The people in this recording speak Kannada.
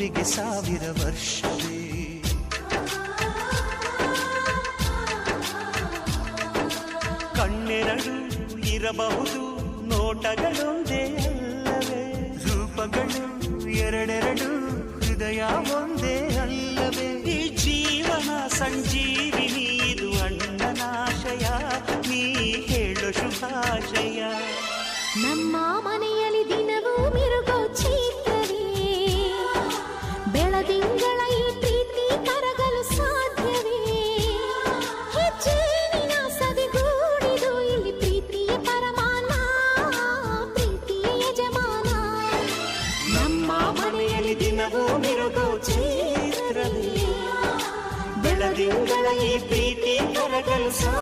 ಒಲವಿಗೆ 1000 ವರ್ಷವೇ. ಕಣ್ಣೆರಡು ಇರಬಹುದು, ನೋಟಗಳೊಂದೇ ಅಲ್ಲವೇ? ರೂಪಗಳು ಎರಡೆರಡು, ಹೃದಯ ಒಂದೇ ಅಲ್ಲವೇ? ಈ ಜೀವನ ಸಂಜೀವಿನಿ, ಇದು ಅಣ್ಣನಾಶಯ, ನೀ ಹೇಳು ಶುಭಾಶಯ. ನಮ್ಮ ಮನೆಯಲ್ಲಿ ದಿನವೂ ಮಿರುಗೋ ಚೈತ್ರವೇ, ಬೆಳದಿಂಗಳ ಈ ಪ್ರೀತಿ ಕರಗಲು ಸಾಧ್ಯವೇ? ಹೆಚ್ಚೇನಿನ ಸವಿಗೂಡಿದು ಇಲ್ಲಿ ಪ್ರೀತಿಯ ಪರಮಾನ, ಪ್ರೀತಿಯ ಯಜಮಾನ. ನಮ್ಮ ಮನೆಯಲ್ಲಿ ದಿನವೂ ಮಿರುಗೋ ಚೈತ್ರವೇ, ಬೆಳದಿಂಗಳ ಈ ಪ್ರೀತಿ ಕರಗಲು